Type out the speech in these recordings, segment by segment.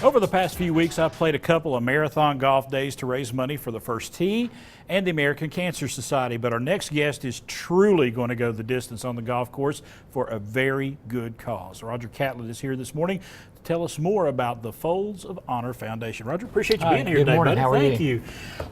Over the past few weeks, I've played a couple of marathon golf days to raise money for the First Tee and the American Cancer Society, but our next guest is truly going to go the distance on the golf course for a very good cause. Roger Catlett is here this morning to tell us more about the Folds of Honor Foundation. Roger, appreciate you being here today, morning. buddy. How are Thank you.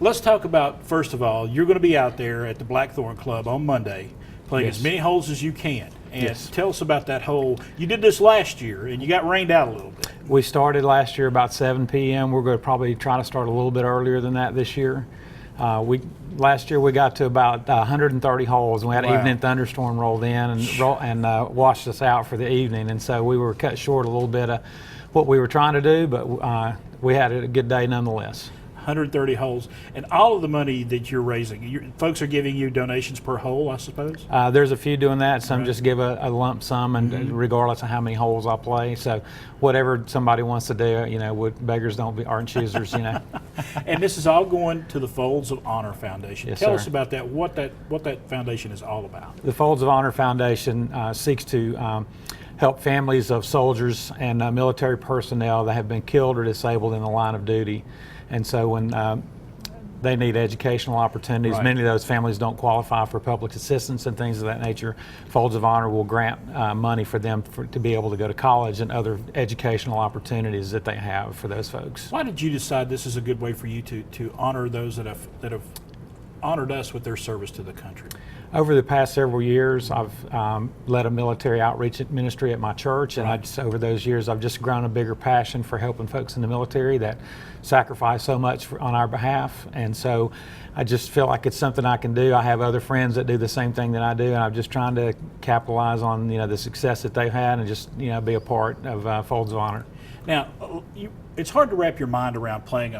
Let's talk about, first of all, you're going to be out there at the Blackthorn Club on Monday playing as many holes as you can. And tell us about that hole. You did this last year, and you got rained out a little bit. We started last year about 7 p.m. We're going to probably try to start a little bit earlier than that this year. Last year we got to about 130 holes, and we had an evening thunderstorm rolled in and washed us out for the evening. And so we were cut short a little bit of what we were trying to do, but we had a good day nonetheless. 130 holes, and all of the money that you're raising, folks are giving you donations per hole, I suppose? There's a few doing that. Some just give a lump sum, and regardless of how many holes I play. So whatever somebody wants to do, beggars aren't choosers, And this is all going to the Folds of Honor Foundation. Yes, Tell sir. us about that, what that foundation is all about. The Folds of Honor Foundation seeks to help families of soldiers and military personnel that have been killed or disabled in the line of duty. And so when they need educational opportunities, many of those families don't qualify for public assistance and things of that nature. Folds of Honor will grant money for them to be able to go to college and other educational opportunities that they have for those folks. Why did you decide this is a good way for you to honor those that have honored us with their service to the country? Over the past several years, I've led a military outreach ministry at my church, and over those years, I've just grown a bigger passion for helping folks in the military that sacrifice so much on our behalf. And so I just feel like it's something I can do. I have other friends that do the same thing that I do, and I'm just trying to capitalize on the success that they've had and just be a part of Folds of Honor. Now, it's hard to wrap your mind around playing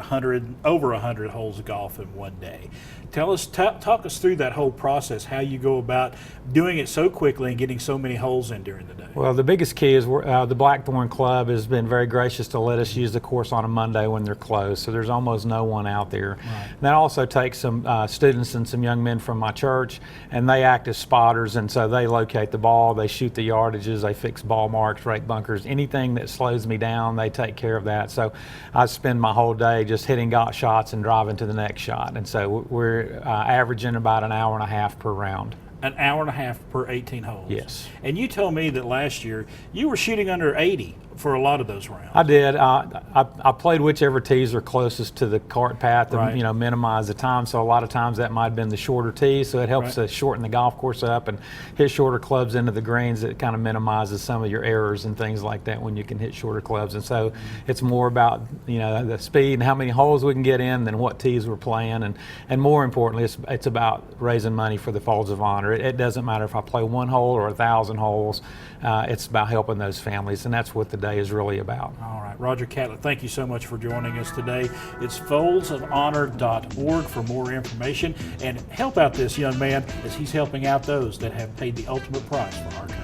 over 100 holes of golf in one day. Talk us through that whole process, how you go about doing it so quickly and getting so many holes in during the day. Well, the biggest key is the Blackthorn Club has been very gracious to let us use the course on a Monday when they're closed, so there's almost no one out there. And that also takes some students and some young men from my church, and they act as spotters, and so they locate the ball, they shoot the yardages, they fix ball marks, rake bunkers, anything that slows me down, they take care of that. So I spend my whole day just hitting shots and driving to the next shot, and so we're averaging about an hour and a half per round. An hour and a half per 18 holes? Yes. And you told me that last year you were shooting under 80 for a lot of those rounds. I did. I played whichever tees are closest to the cart path to minimize the time. So a lot of times that might have been the shorter tees. So it helps to shorten the golf course up and hit shorter clubs into the greens. It kind of minimizes some of your errors and things like that when you can hit shorter clubs. And so it's more about the speed and how many holes we can get in than what tees we're playing. And more importantly, it's about raising money for the Folds of Honor. It doesn't matter if I play one hole or 1,000 holes. It's about helping those families, and that's what the day is really about. All right, Roger Catlett, thank you so much for joining us today. It's foldsofhonor.org for more information, and help out this young man as he's helping out those that have paid the ultimate price for our country.